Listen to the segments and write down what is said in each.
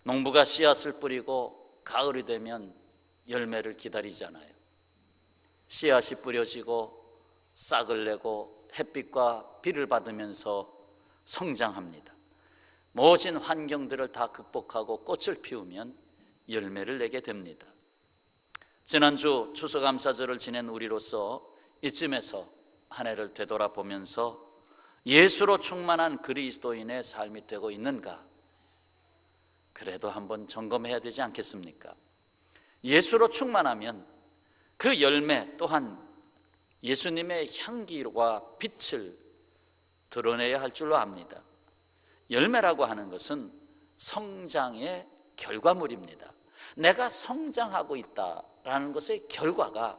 농부가 씨앗을 뿌리고 가을이 되면 열매를 기다리잖아요. 씨앗이 뿌려지고 싹을 내고 햇빛과 비를 받으면서 성장합니다. 모진 환경들을 다 극복하고 꽃을 피우면 열매를 내게 됩니다. 지난주 추수감사절을 지낸 우리로서 이쯤에서 한 해를 되돌아보면서 예수로 충만한 그리스도인의 삶이 되고 있는가? 그래도 한번 점검해야 되지 않겠습니까? 예수로 충만하면 그 열매 또한 예수님의 향기와 빛을 드러내야 할 줄로 압니다. 열매라고 하는 것은 성장의 결과물입니다. 내가 성장하고 있다라는 것의 결과가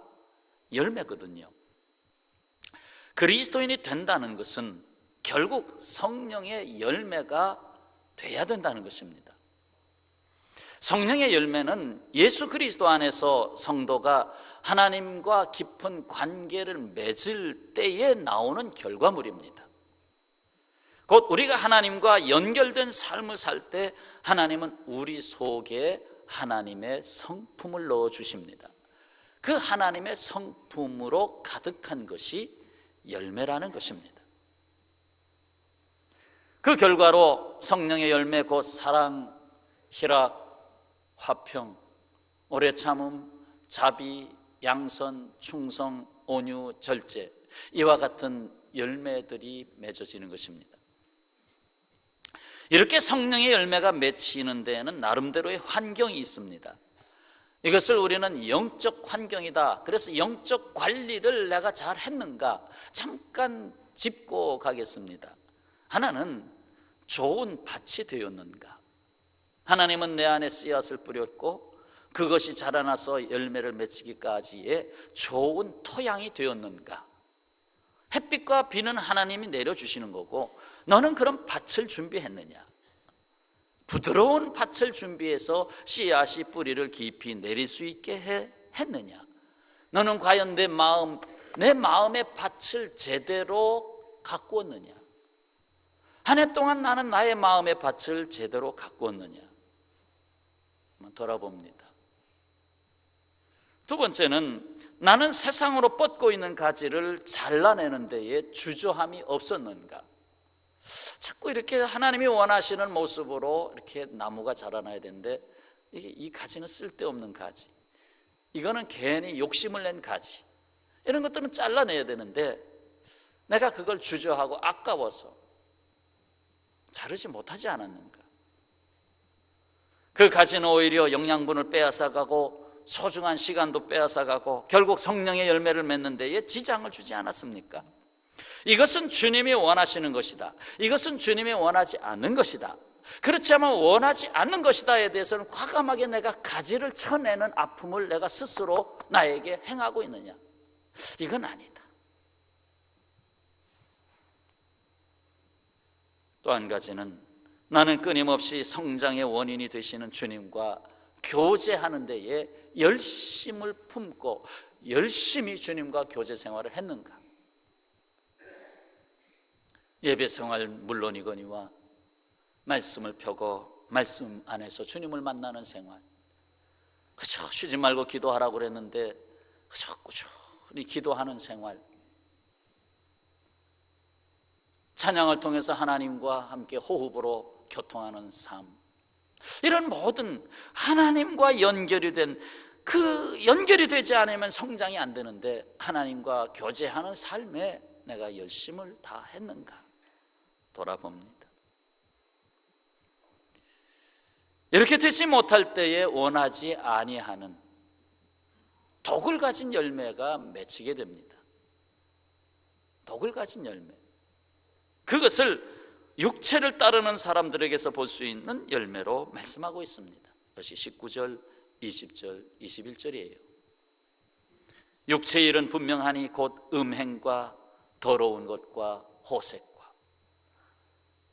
열매거든요. 그리스도인이 된다는 것은 결국 성령의 열매가 돼야 된다는 것입니다. 성령의 열매는 예수 그리스도 안에서 성도가 하나님과 깊은 관계를 맺을 때에 나오는 결과물입니다. 곧 우리가 하나님과 연결된 삶을 살 때 하나님은 우리 속에 하나님의 성품을 넣어주십니다. 그 하나님의 성품으로 가득한 것이 열매라는 것입니다. 그 결과로 성령의 열매 곧 사랑, 희락, 화평, 오래 참음, 자비, 양선, 충성, 온유, 절제, 이와 같은 열매들이 맺어지는 것입니다. 이렇게 성령의 열매가 맺히는 데에는 나름대로의 환경이 있습니다. 이것을 우리는 영적 환경이다. 그래서 영적 관리를 내가 잘 했는가? 잠깐 짚고 가겠습니다. 하나는 좋은 밭이 되었는가? 하나님은 내 안에 씨앗을 뿌렸고 그것이 자라나서 열매를 맺히기까지의 좋은 토양이 되었는가? 햇빛과 비는 하나님이 내려주시는 거고 너는 그런 밭을 준비했느냐? 부드러운 밭을 준비해서 씨앗이 뿌리를 깊이 내릴 수 있게 했느냐? 너는 과연 내 마음의 밭을 제대로 가꾸었느냐? 한 해 동안 나는 나의 마음의 밭을 제대로 가꾸었느냐? 한번 돌아봅니다. 두 번째는 나는 세상으로 뻗고 있는 가지를 잘라내는 데에 주저함이 없었는가? 자꾸 이렇게 하나님이 원하시는 모습으로 이렇게 나무가 자라나야 되는데 이 가지는 쓸데없는 가지, 이거는 괜히 욕심을 낸 가지, 이런 것들은 잘라내야 되는데 내가 그걸 주저하고 아까워서 자르지 못하지 않았는가? 그 가지는 오히려 영양분을 빼앗아가고 소중한 시간도 빼앗아가고 결국 성령의 열매를 맺는 데에 지장을 주지 않았습니까? 이것은 주님이 원하시는 것이다. 이것은 주님이 원하지 않는 것이다. 그렇지만 원하지 않는 것이다에 대해서는 과감하게 내가 가지를 쳐내는 아픔을 내가 스스로 나에게 행하고 있느냐? 이건 아니다. 또 한 가지는 나는 끊임없이 성장의 원인이 되시는 주님과 교제하는 데에 열심을 품고 열심히 주님과 교제 생활을 했는가? 예배 생활 물론이거니와 말씀을 펴고 말씀 안에서 주님을 만나는 생활, 그저 쉬지 말고 기도하라고 그랬는데 그저 꾸준히 기도하는 생활, 찬양을 통해서 하나님과 함께 호흡으로 교통하는 삶, 이런 모든 하나님과 연결이 되지 않으면 성장이 안 되는데 하나님과 교제하는 삶에 내가 열심을 다 했는가 돌아봅니다. 이렇게 되지 못할 때에 원하지 아니하는 독을 가진 열매가 맺히게 됩니다. 독을 가진 열매, 그것을 육체를 따르는 사람들에게서 볼 수 있는 열매로 말씀하고 있습니다. 이것이 19절, 20절, 21절이에요. 육체의 일은 분명하니 곧 음행과 더러운 것과 호색과,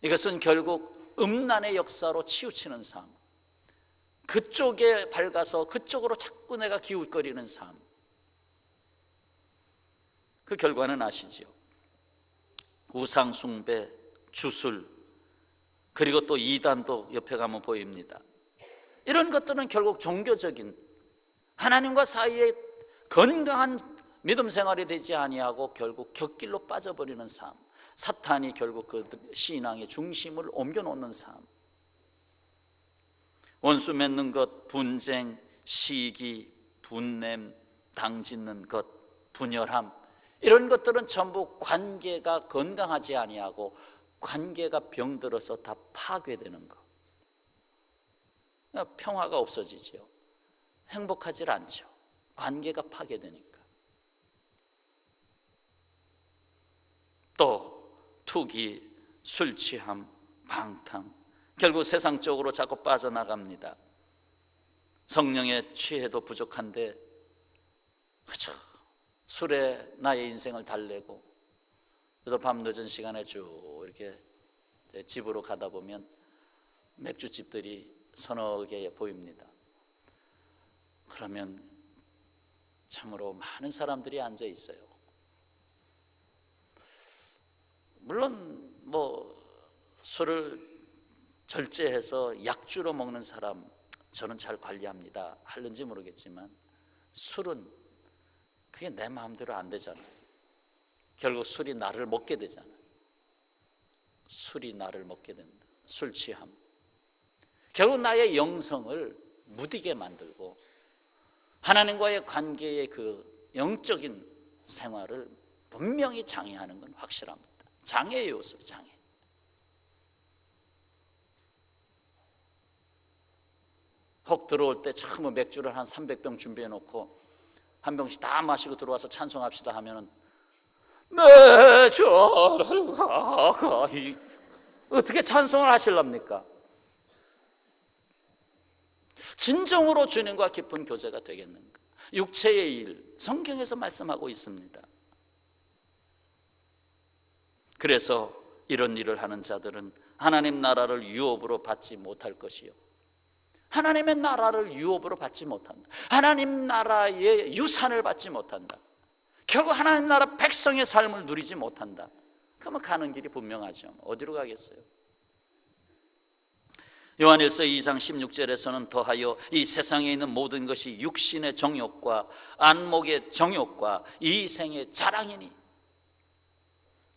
이것은 결국 음란의 역사로 치우치는 삶, 그쪽에 밝아서 그쪽으로 자꾸 내가 기웃거리는 삶, 그 결과는 아시죠? 우상숭배, 주술, 그리고 또 이단도 옆에 가면 보입니다. 이런 것들은 결국 종교적인 하나님과 사이에 건강한 믿음 생활이 되지 아니하고 결국 곁길로 빠져버리는 삶, 사탄이 결국 그 신앙의 중심을 옮겨놓는 삶, 원수 맺는 것, 분쟁, 시기, 분냄, 당짓는 것, 분열함, 이런 것들은 전부 관계가 건강하지 아니하고 관계가 병들어서 다 파괴되는 것. 평화가 없어지죠. 행복하지 않죠. 관계가 파괴되니까. 또 투기, 술 취함, 방탕, 결국 세상 쪽으로 자꾸 빠져나갑니다. 성령에 취해도 부족한데 그저 술에 나의 인생을 달래고, 그래도 밤 늦은 시간에 쭉 이렇게 집으로 가다 보면 맥주집들이 서너 개 보입니다. 그러면 참으로 많은 사람들이 앉아 있어요. 물론 뭐 술을 절제해서 약주로 먹는 사람 저는 잘 관리합니다. 하는지 모르겠지만 술은 그게 내 마음대로 안 되잖아요. 결국 술이 나를 먹게 되잖아요. 술이 나를 먹게 된다. 술 취함. 결국 나의 영성을 무디게 만들고 하나님과의 관계의 그 영적인 생활을 분명히 장애하는 건 확실합니다. 장애의 요소, 장애. 혹 들어올 때 처음 맥주를 한 300병 준비해 놓고 한 병씩 다 마시고 들어와서 찬송합시다 하면은 내 저를 가까이, 어떻게 찬송을 하실랍니까? 진정으로 주님과 깊은 교제가 되겠는가? 육체의 일, 성경에서 말씀하고 있습니다. 그래서 이런 일을 하는 자들은 하나님 나라를 유업으로 받지 못할 것이요, 하나님의 나라를 유업으로 받지 못한다. 하나님 나라의 유산을 받지 못한다. 결국 하나님 나라 백성의 삶을 누리지 못한다. 그러면 가는 길이 분명하죠. 어디로 가겠어요? 요한일서 2장 16절에서는 더하여 이 세상에 있는 모든 것이 육신의 정욕과 안목의 정욕과 이 생의 자랑이니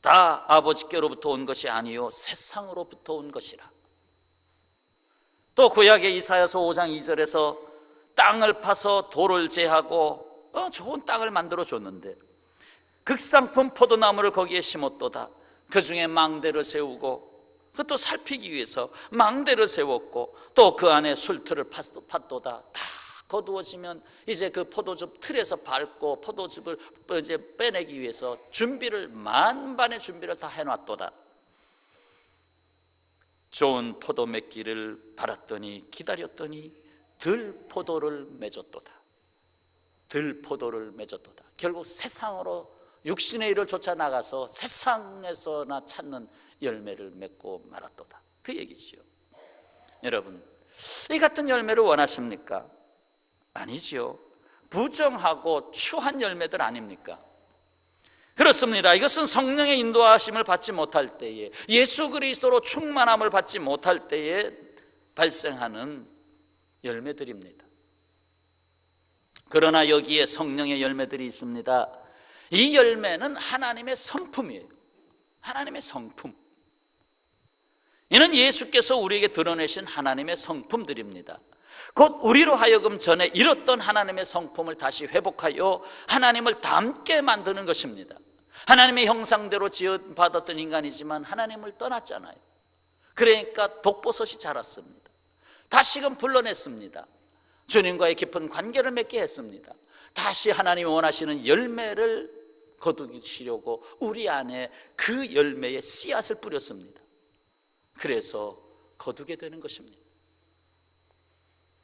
다 아버지께로부터 온 것이 아니요 세상으로부터 온 것이라. 또 구약의 이사야서 5장 2절에서 땅을 파서 돌을 제하고 좋은 땅을 만들어 줬는데 극상품 포도나무를 거기에 심었도다. 그 중에 망대를 세우고 그것도 살피기 위해서 망대를 세웠고 또 그 안에 술틀을 팠도다. 다 거두어지면 이제 그 포도즙 틀에서 밟고 포도즙을 이제 빼내기 위해서 만반의 준비를 다 해놨도다. 좋은 포도 맺기를 바랐더니 기다렸더니 들포도를 맺었도다. 들포도를 맺었도다. 결국 세상으로 육신의 일을 쫓아 나가서 세상에서나 찾는 열매를 맺고 말았도다. 그 얘기지요. 여러분, 이 같은 열매를 원하십니까? 아니지요. 부정하고 추한 열매들 아닙니까? 그렇습니다. 이것은 성령의 인도하심을 받지 못할 때에, 예수 그리스도로 충만함을 받지 못할 때에 발생하는 열매들입니다. 그러나 여기에 성령의 열매들이 있습니다. 이 열매는 하나님의 성품이에요. 하나님의 성품. 이는 예수께서 우리에게 드러내신 하나님의 성품들입니다. 곧 우리로 하여금 전에 잃었던 하나님의 성품을 다시 회복하여 하나님을 닮게 만드는 것입니다. 하나님의 형상대로 지어받았던 인간이지만 하나님을 떠났잖아요. 그러니까 독버섯이 자랐습니다. 다시금 불러냈습니다. 주님과의 깊은 관계를 맺게 했습니다. 다시 하나님이 원하시는 열매를 거두시려고 우리 안에 그 열매의 씨앗을 뿌렸습니다. 그래서 거두게 되는 것입니다.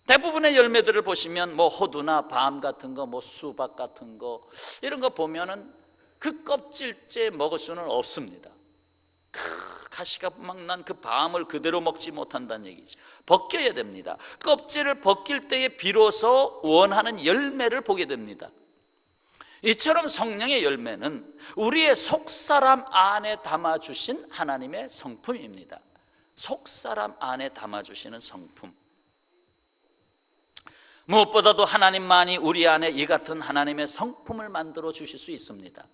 대부분의 열매들을 보시면 호두나 밤 같은 거, 수박 같은 거 이런 거 보면은 그 껍질째 먹을 수는 없습니다. 가시가 막 난 그 밤을 그대로 먹지 못한다는 얘기죠. 벗겨야 됩니다. 껍질을 벗길 때에 비로소 원하는 열매를 보게 됩니다. 이처럼 성령의 열매는 우리의 속사람 안에 담아주신 하나님의 성품입니다. 속사람 안에 담아주시는 성품. 무엇보다도 하나님만이 우리 안에 이 같은 하나님의 성품을 만들어 주실 수 있습니다.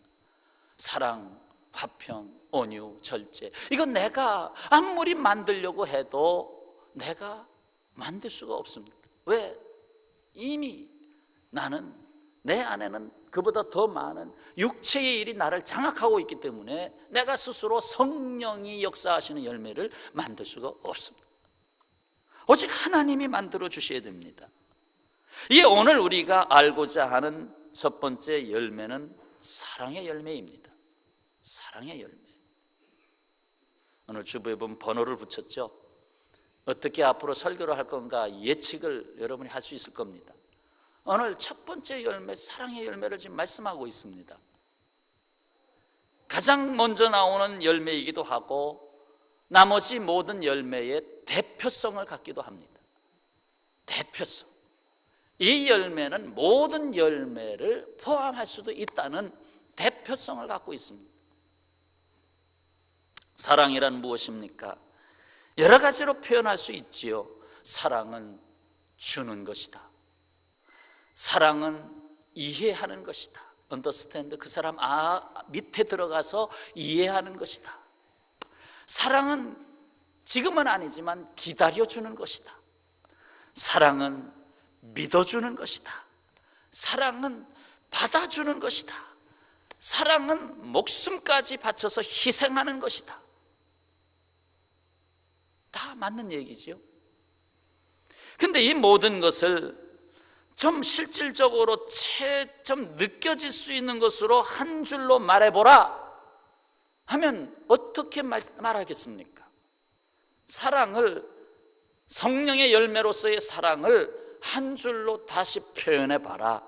사랑, 화평, 온유, 절제. 이건 내가 아무리 만들려고 해도 내가 만들 수가 없습니다. 왜? 이미 나는, 내 안에는 그보다 더 많은 육체의 일이 나를 장악하고 있기 때문에 내가 스스로 성령이 역사하시는 열매를 만들 수가 없습니다. 오직 하나님이 만들어 주셔야 됩니다. 이 오늘 우리가 알고자 하는 첫 번째 열매는 사랑의 열매입니다. 사랑의 열매. 오늘 주부에 보면 번호를 붙였죠. 어떻게 앞으로 설교를 할 건가 예측을 여러분이 할 수 있을 겁니다. 오늘 첫 번째 열매, 사랑의 열매를 지금 말씀하고 있습니다. 가장 먼저 나오는 열매이기도 하고 나머지 모든 열매의 대표성을 갖기도 합니다. 대표성. 이 열매는 모든 열매를 포함할 수도 있다는 대표성을 갖고 있습니다. 사랑이란 무엇입니까? 여러 가지로 표현할 수 있지요. 사랑은 주는 것이다. 사랑은 이해하는 것이다. understand, 그 사람 밑에 들어가서 이해하는 것이다. 사랑은 지금은 아니지만 기다려주는 것이다. 사랑은 믿어주는 것이다. 사랑은 받아주는 것이다. 사랑은 목숨까지 바쳐서 희생하는 것이다. 다 맞는 얘기지요. 근데 이 모든 것을 좀 실질적으로 좀 느껴질 수 있는 것으로 한 줄로 말해보라 하면 어떻게 말하겠습니까? 사랑을, 성령의 열매로서의 사랑을 한 줄로 다시 표현해봐라.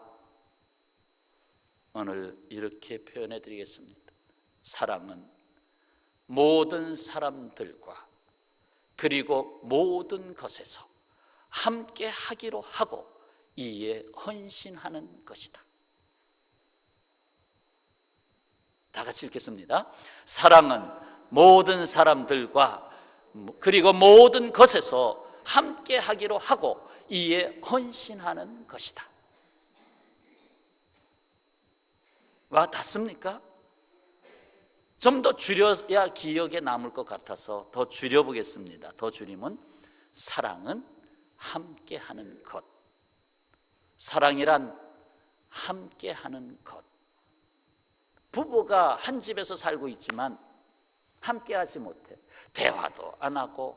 오늘 이렇게 표현해 드리겠습니다. 사랑은 모든 사람들과 그리고 모든 것에서 함께 하기로 하고 이에 헌신하는 것이다. 다 같이 읽겠습니다. 사랑은 모든 사람들과 그리고 모든 것에서 함께 하기로 하고 이에 헌신하는 것이다. 와 닿습니까? 좀 더 줄여야 기억에 남을 것 같아서 더 줄여보겠습니다. 더 줄이면 사랑은 함께하는 것. 사랑이란 함께하는 것. 부부가 한 집에서 살고 있지만 함께하지 못해. 대화도 안 하고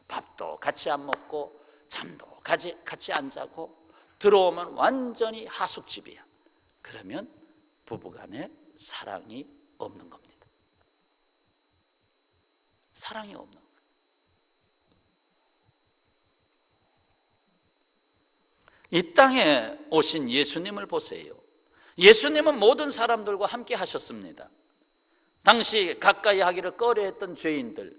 밥도 같이 안 먹고 잠도 같이 안 자고 들어오면 완전히 하숙집이야. 그러면 부부간에 사랑이 없는 겁니다. 사랑이 없는 거예요. 이 땅에 오신 예수님을 보세요. 예수님은 모든 사람들과 함께 하셨습니다. 당시 가까이 하기를 꺼려했던 죄인들,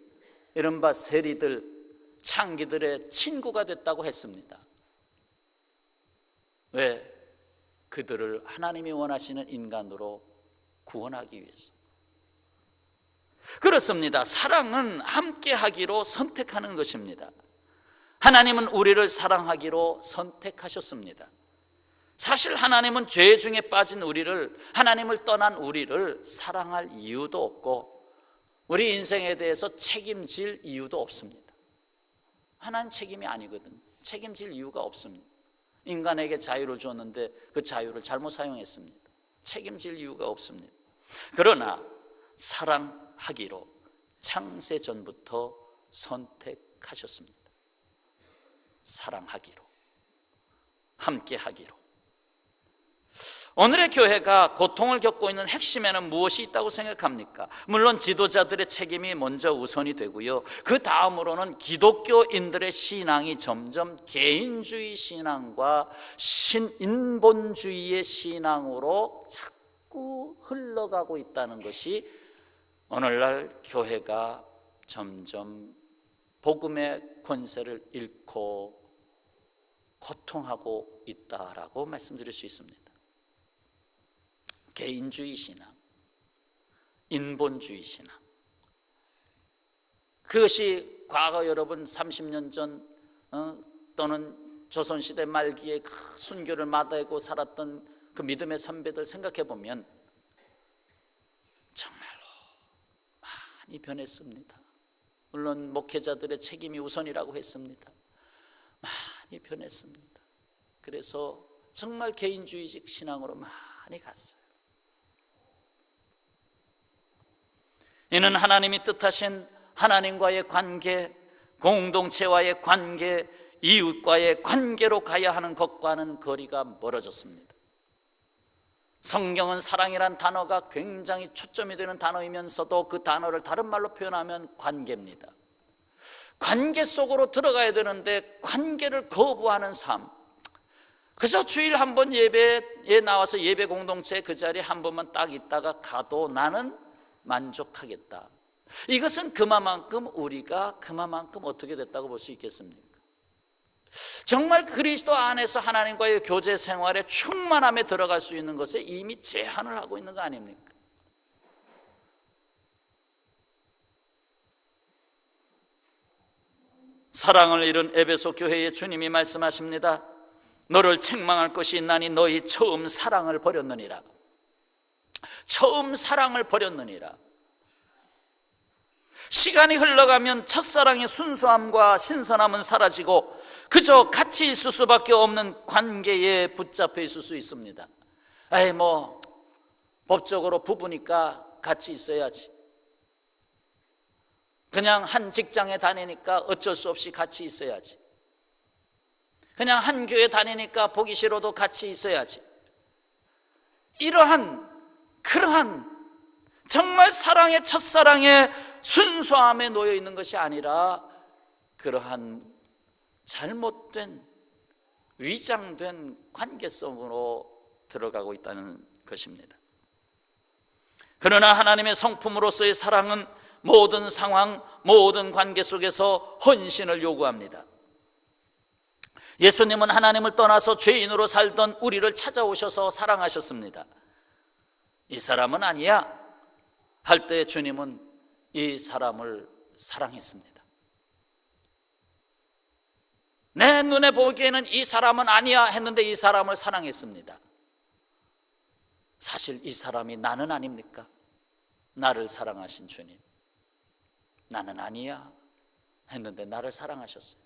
이른바 세리들, 창기들의 친구가 됐다고 했습니다. 왜? 그들을 하나님이 원하시는 인간으로 구원하기 위해서. 그렇습니다. 사랑은 함께 하기로 선택하는 것입니다. 하나님은 우리를 사랑하기로 선택하셨습니다. 사실 하나님은 죄 중에 빠진 우리를, 하나님을 떠난 우리를 사랑할 이유도 없고 우리 인생에 대해서 책임질 이유도 없습니다. 하나님 책임이 아니거든요. 책임질 이유가 없습니다. 인간에게 자유를 줬는데 그 자유를 잘못 사용했습니다. 책임질 이유가 없습니다. 그러나 사랑하기로 창세전부터 선택하셨습니다. 사랑하기로, 함께하기로. 오늘의 교회가 고통을 겪고 있는 핵심에는 무엇이 있다고 생각합니까? 물론 지도자들의 책임이 먼저 우선이 되고요. 그 다음으로는 기독교인들의 신앙이 점점 개인주의 신앙과 신인본주의의 신앙으로 자꾸 흘러가고 있다는 것이 오늘날 교회가 점점 복음의 권세를 잃고 고통하고 있다라고 말씀드릴 수 있습니다. 개인주의 신앙, 인본주의 신앙. 그것이 과거 여러분 30년 전 또는 조선시대 말기에 그 순교를 마다하고 살았던 그 믿음의 선배들 생각해 보면 정말로 많이 변했습니다. 물론 목회자들의 책임이 우선이라고 했습니다. 많이 변했습니다. 그래서 정말 개인주의식 신앙으로 많이 갔어요. 이는 하나님이 뜻하신 하나님과의 관계, 공동체와의 관계, 이웃과의 관계로 가야 하는 것과는 거리가 멀어졌습니다. 성경은 사랑이란 단어가 굉장히 초점이 되는 단어이면서도 그 단어를 다른 말로 표현하면 관계입니다. 관계 속으로 들어가야 되는데 관계를 거부하는 삶, 그저 주일 한 번 예배에 나와서 예배 공동체 그 자리에 한 번만 딱 있다가 가도 나는 만족하겠다. 이것은 그만큼 우리가 그만큼 어떻게 됐다고 볼 수 있겠습니까? 정말 그리스도 안에서 하나님과의 교제 생활에 충만함에 들어갈 수 있는 것에 이미 제한을 하고 있는 거 아닙니까? 사랑을 잃은 에베소 교회에 주님이 말씀하십니다. 너를 책망할 것이 있나니 너희 처음 사랑을 버렸느니라. 처음 사랑을 버렸느니라. 시간이 흘러가면 첫사랑의 순수함과 신선함은 사라지고 그저 같이 있을 수밖에 없는 관계에 붙잡혀 있을 수 있습니다. 법적으로 부부니까 같이 있어야지. 그냥 한 직장에 다니니까 어쩔 수 없이 같이 있어야지. 그냥 한 교회 다니니까 보기 싫어도 같이 있어야지. 그러한 정말 사랑의 첫사랑의 순수함에 놓여 있는 것이 아니라 그러한 잘못된 위장된 관계성으로 들어가고 있다는 것입니다. 그러나 하나님의 성품으로서의 사랑은 모든 상황, 모든 관계 속에서 헌신을 요구합니다. 예수님은 하나님을 떠나서 죄인으로 살던 우리를 찾아오셔서 사랑하셨습니다. 이 사람은 아니야 할 때 주님은 이 사람을 사랑했습니다. 내 눈에 보기에는 이 사람은 아니야 했는데 이 사람을 사랑했습니다. 사실 이 사람이 나는 아닙니까? 나를 사랑하신 주님. 나는 아니야 했는데 나를 사랑하셨어요.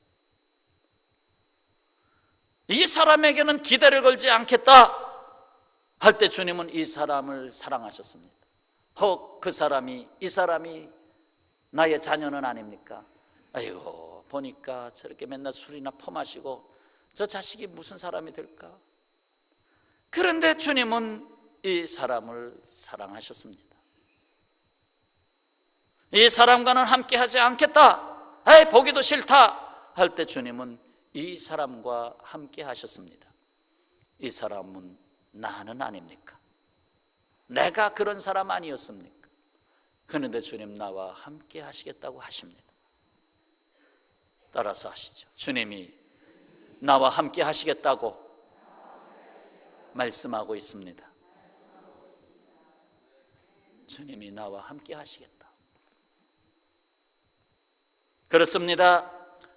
이 사람에게는 기대를 걸지 않겠다 할 때 주님은 이 사람을 사랑하셨습니다. 혹 이 사람이 나의 자녀는 아닙니까? 아이고 보니까 저렇게 맨날 술이나 퍼마시고 저 자식이 무슨 사람이 될까? 그런데 주님은 이 사람을 사랑하셨습니다. 이 사람과는 함께 하지 않겠다, 보기도 싫다 할 때 주님은 이 사람과 함께 하셨습니다. 이 사람은 나는 아닙니까? 내가 그런 사람 아니었습니까? 그런데 주님 나와 함께 하시겠다고 하십니다. 따라서 하시죠. 주님이 나와 함께 하시겠다고 말씀하고 있습니다. 주님이 나와 함께 하시겠다. 그렇습니다.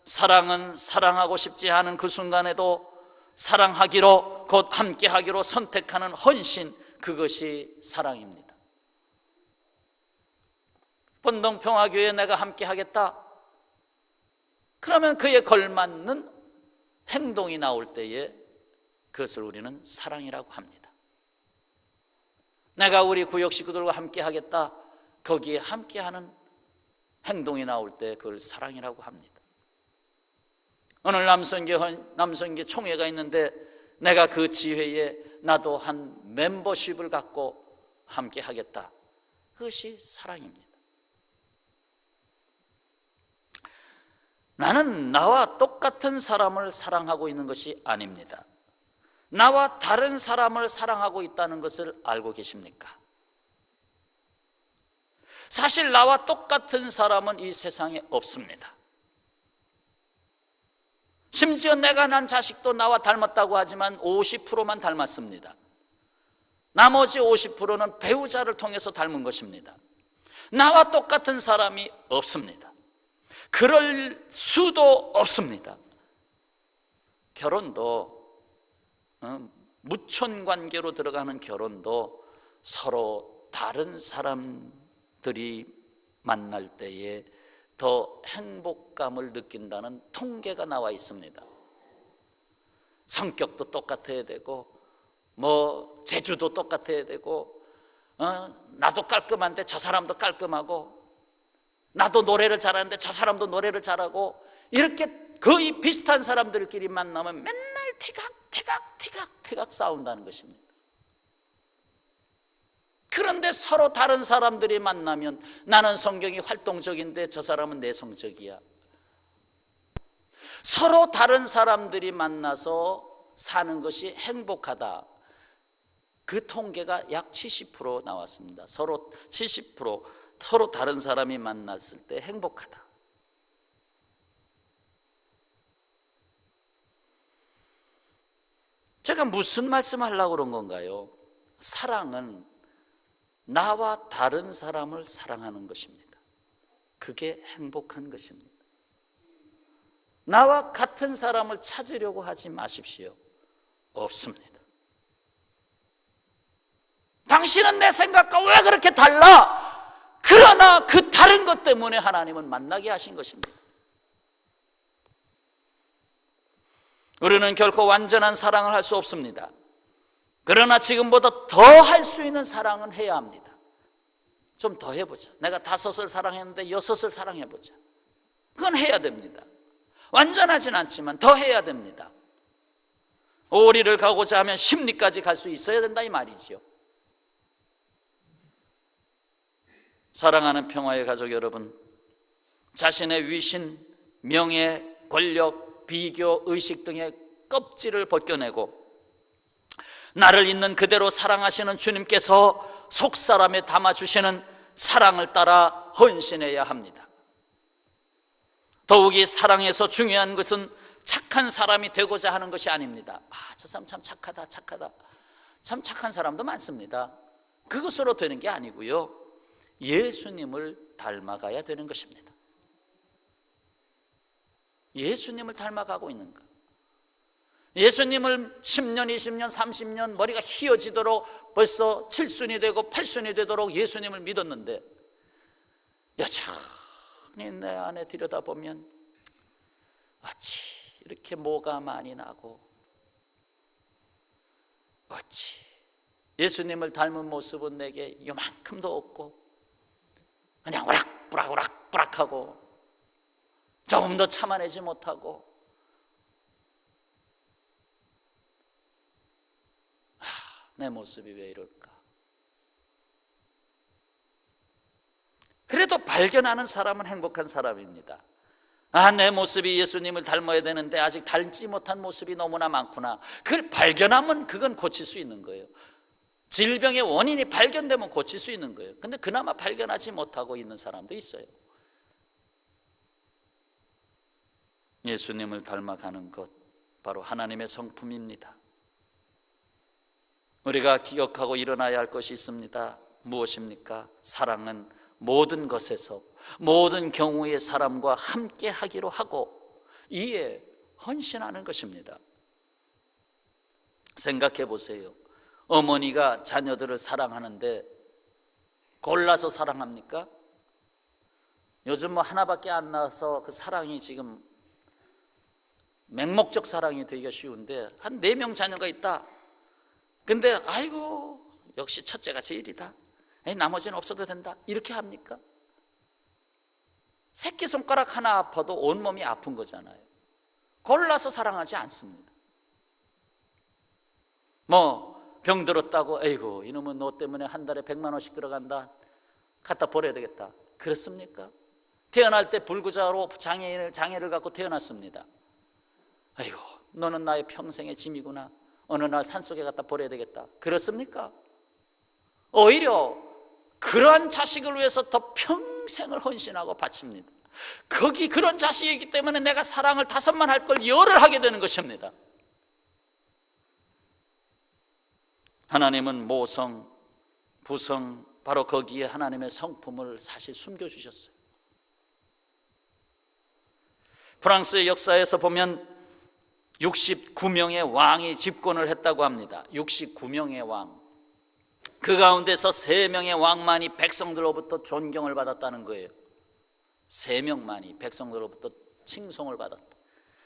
사랑은 사랑하고 싶지 않은 그 순간에도 사랑하기로, 곧 함께하기로 선택하는 헌신, 그것이 사랑입니다. 본동평화교회에 내가 함께하겠다, 그러면 그에 걸맞는 행동이 나올 때에 그것을 우리는 사랑이라고 합니다. 내가 우리 구역 식구들과 함께하겠다, 거기에 함께하는 행동이 나올 때 그걸 사랑이라고 합니다. 오늘 남선교 총회가 있는데 내가 그 지회에 나도 한 멤버십을 갖고 함께 하겠다, 그것이 사랑입니다. 나는 나와 똑같은 사람을 사랑하고 있는 것이 아닙니다. 나와 다른 사람을 사랑하고 있다는 것을 알고 계십니까? 사실 나와 똑같은 사람은 이 세상에 없습니다. 심지어 내가 난 자식도 나와 닮았다고 하지만 50%만 닮았습니다. 나머지 50%는 배우자를 통해서 닮은 것입니다. 나와 똑같은 사람이 없습니다. 그럴 수도 없습니다. 결혼도 무촌 관계로 들어가는 결혼도 서로 다른 사람들이 만날 때에 더 행복감을 느낀다는 통계가 나와 있습니다. 성격도 똑같아야 되고 재주도 똑같아야 되고 나도 깔끔한데 저 사람도 깔끔하고 나도 노래를 잘하는데 저 사람도 노래를 잘하고 이렇게 거의 비슷한 사람들끼리 만나면 맨날 티각 싸운다는 것입니다. 그런데 서로 다른 사람들이 만나면 나는 성경이 활동적인데 저 사람은 내성적이야. 서로 다른 사람들이 만나서 사는 것이 행복하다. 그 통계가 약 70% 나왔습니다. 서로 70% 서로 다른 사람이 만났을 때 행복하다. 제가 무슨 말씀하려고 그런 건가요? 사랑은 나와 다른 사람을 사랑하는 것입니다. 그게 행복한 것입니다. 나와 같은 사람을 찾으려고 하지 마십시오. 없습니다. 당신은 내 생각과 왜 그렇게 달라? 그러나 그 다른 것 때문에 하나님은 만나게 하신 것입니다. 우리는 결코 완전한 사랑을 할 수 없습니다. 그러나 지금보다 더 할 수 있는 사랑은 해야 합니다. 좀 더 해보자. 내가 5을 사랑했는데 6을 사랑해보자. 그건 해야 됩니다. 완전하진 않지만 더 해야 됩니다. 오리를 가고자 하면 10리까지 갈 수 있어야 된다 이 말이지요. 사랑하는 평화의 가족 여러분, 자신의 위신, 명예, 권력, 비교, 의식 등의 껍질을 벗겨내고 나를 있는 그대로 사랑하시는 주님께서 속사람에 담아주시는 사랑을 따라 헌신해야 합니다. 더욱이 사랑에서 중요한 것은 착한 사람이 되고자 하는 것이 아닙니다. 저 사람 참 착하다. 참 착한 사람도 많습니다. 그것으로 되는 게 아니고요, 예수님을 닮아가야 되는 것입니다. 예수님을 닮아가고 있는가? 예수님을 10년, 20년, 30년 머리가 휘어지도록 벌써 7순이 되고 8순이 되도록 예수님을 믿었는데 여전히 내 안에 들여다보면 어찌 이렇게 모가 많이 나고 어찌 예수님을 닮은 모습은 내게 이만큼도 없고 그냥 오락부락하고 조금 더 참아내지 못하고 내 모습이 왜 이럴까? 그래도 발견하는 사람은 행복한 사람입니다. 내 모습이 예수님을 닮아야 되는데 아직 닮지 못한 모습이 너무나 많구나. 그걸 발견하면 그건 고칠 수 있는 거예요. 질병의 원인이 발견되면 고칠 수 있는 거예요. 근데 그나마 발견하지 못하고 있는 사람도 있어요. 예수님을 닮아가는 것, 바로 하나님의 성품입니다. 우리가 기억하고 일어나야 할 것이 있습니다. 무엇입니까? 사랑은 모든 것에서 모든 경우의 사람과 함께 하기로 하고 이에 헌신하는 것입니다. 생각해 보세요. 어머니가 자녀들을 사랑하는데 골라서 사랑합니까? 요즘 하나밖에 안 나와서 그 사랑이 지금 맹목적 사랑이 되기가 쉬운데 한 4명 자녀가 있다. 근데 아이고 역시 첫째가 제일이다. 나머지는 없어도 된다. 이렇게 합니까? 새끼손가락 하나 아파도 온몸이 아픈 거잖아요. 골라서 사랑하지 않습니다. 병 들었다고 에이구 이놈은 너 때문에 한 달에 100만 원씩 들어간다. 갖다 버려야 되겠다. 그렇습니까? 태어날 때 불구자로 장애를 갖고 태어났습니다. 아이고 너는 나의 평생의 짐이구나. 어느 날 산속에 갖다 버려야 되겠다. 그렇습니까? 오히려 그러한 자식을 위해서 더 평생을 헌신하고 바칩니다. 그런 자식이기 때문에 내가 사랑을 5만 할 걸 열을 하게 되는 것입니다. 하나님은 모성, 부성, 바로 거기에 하나님의 성품을 사실 숨겨주셨어요. 프랑스의 역사에서 보면 69명의 왕이 집권을 했다고 합니다. 69명의 왕. 그 가운데서 3명의 왕만이 백성들로부터 존경을 받았다는 거예요. 3명만이 백성들로부터 칭송을 받았다.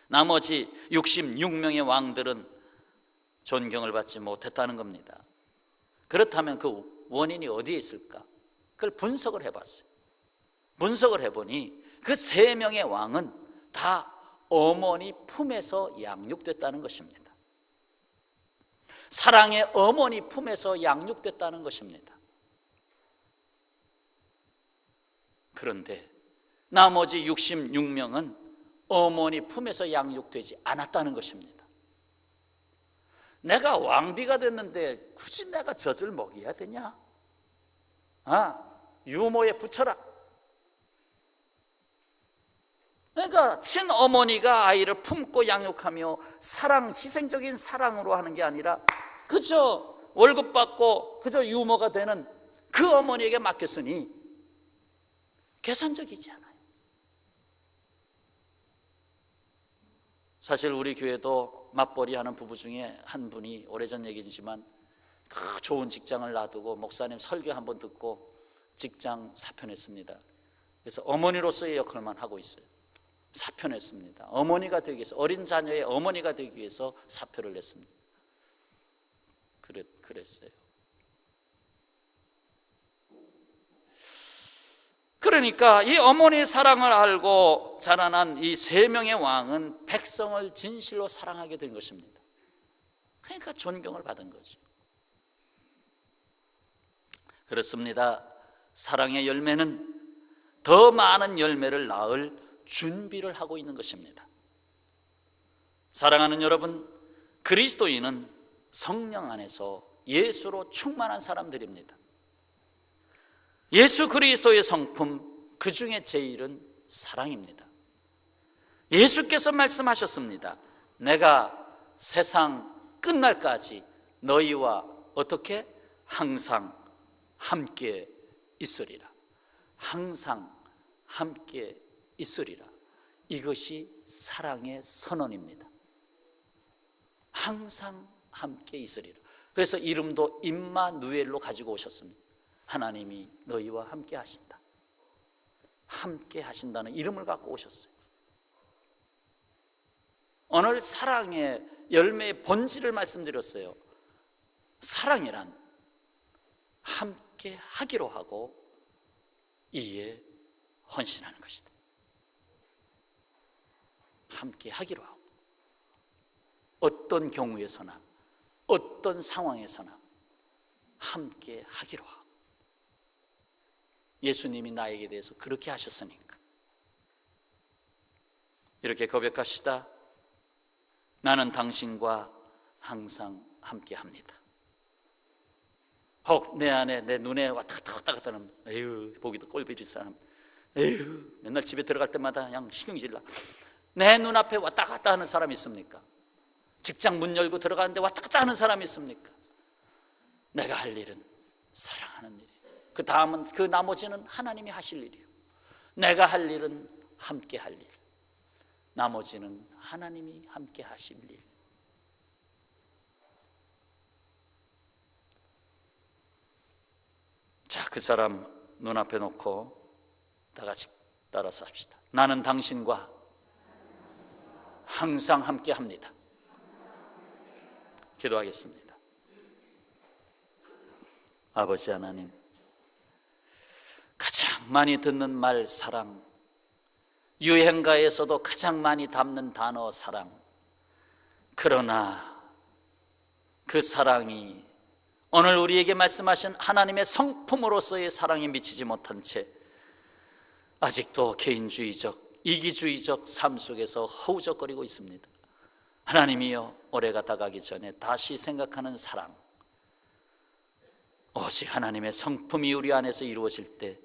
나머지 66명의 왕들은 존경을 받지 못했다는 겁니다. 그렇다면 그 원인이 어디에 있을까? 그걸 분석을 해봤어요. 분석을 해보니 그 3명의 왕은 다 어머니 품에서 양육됐다는 것입니다. 사랑의 어머니 품에서 양육됐다는 것입니다. 그런데 나머지 66명은 어머니 품에서 양육되지 않았다는 것입니다. 내가 왕비가 됐는데 굳이 내가 젖을 먹여야 되냐? 유모에 붙여라. 그러니까 친어머니가 아이를 품고 양육하며 희생적인 사랑으로 하는 게 아니라 그저 월급 받고 그저 유모가 되는 그 어머니에게 맡겼으니 계산적이지 않아요. 사실 우리 교회도 맞벌이 하는 부부 중에 한 분이 오래전 얘기지만 그 좋은 직장을 놔두고 목사님 설교 한번 듣고 직장 사표냈습니다. 그래서 어머니로서의 역할만 하고 있어요. 사표냈습니다. 어머니가 되기 위해서, 어린 자녀의 어머니가 되기 위해서 사표를 냈습니다. 그랬어요. 그러니까 이 어머니의 사랑을 알고 자라난 이 3명의 왕은 백성을 진실로 사랑하게 된 것입니다. 그러니까 존경을 받은 거죠. 그렇습니다. 사랑의 열매는 더 많은 열매를 낳을 준비를 하고 있는 것입니다. 사랑하는 여러분, 그리스도인은 성령 안에서 예수로 충만한 사람들입니다. 예수 그리스도의 성품, 그 중에 제일은 사랑입니다. 예수께서 말씀하셨습니다. 내가 세상 끝날까지 너희와 어떻게? 항상 함께 있으리라. 항상 함께 있으리라. 이것이 사랑의 선언입니다. 항상 함께 있으리라. 그래서 이름도 임마누엘로 가지고 오셨습니다. 하나님이 너희와 함께 하신다. 함께 하신다는 이름을 갖고 오셨어요. 오늘 사랑의 열매의 본질을 말씀드렸어요. 사랑이란 함께 하기로 하고 이에 헌신하는 것이다. 함께 하기로 하고 어떤 경우에서나 어떤 상황에서나 함께 하기로 하고 예수님이 나에게 대해서 그렇게 하셨으니까 이렇게 고백합시다. 나는 당신과 항상 함께 합니다. 혹 내 안에 내 눈에 왔다 갔다 하는 에휴 보기도 꼴보기 사람 에휴 맨날 집에 들어갈 때마다 그냥 신경질나 내 눈앞에 왔다 갔다 하는 사람이 있습니까? 직장 문 열고 들어가는데 왔다 갔다 하는 사람이 있습니까? 내가 할 일은 사랑하는 일이에요. 그 다음은 그 나머지는 하나님이 하실 일이에요. 내가 할 일은 함께 할 일, 나머지는 하나님이 함께 하실 일. 자, 그 사람 눈앞에 놓고 다 같이 따라서 합시다. 나는 당신과 항상 함께 합니다. 기도하겠습니다. 아버지 하나님, 가장 많이 듣는 말 사랑, 유행가에서도 가장 많이 담는 단어 사랑. 그러나 그 사랑이 오늘 우리에게 말씀하신 하나님의 성품으로서의 사랑에 미치지 못한 채 아직도 개인주의적, 이기주의적 삶 속에서 허우적거리고 있습니다. 하나님이여, 올해가 다가기 전에 다시 생각하는 사랑, 오직 하나님의 성품이 우리 안에서 이루어질 때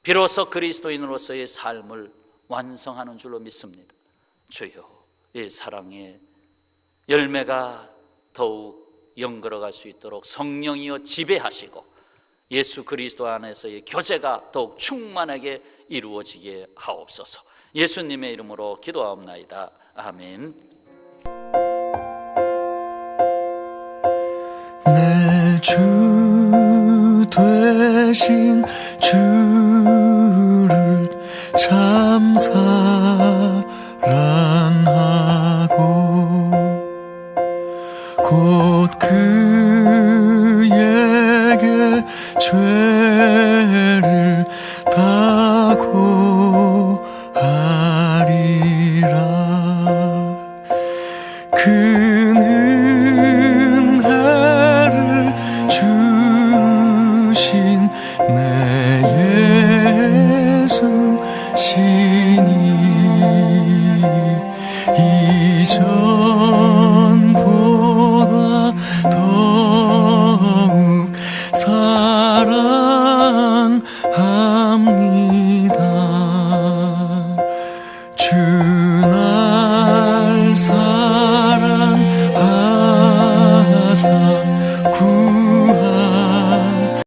비로소 그리스도인으로서의 삶을 완성하는 줄로 믿습니다. 주여, 이 사랑의 열매가 더욱 연걸어갈 수 있도록 성령이여 지배하시고 예수 그리스도 안에서의 교제가 더욱 충만하게 이루어지게 하옵소서. 예수님의 이름으로 기도하옵나이다. 아멘. 주 되신 주를 참 사랑하고 곧 그에게 죄를 다 고하리라. 그 은혜를 주신 내 예수 신이 이전보다 더욱 사랑합니다. 주 날 사랑하사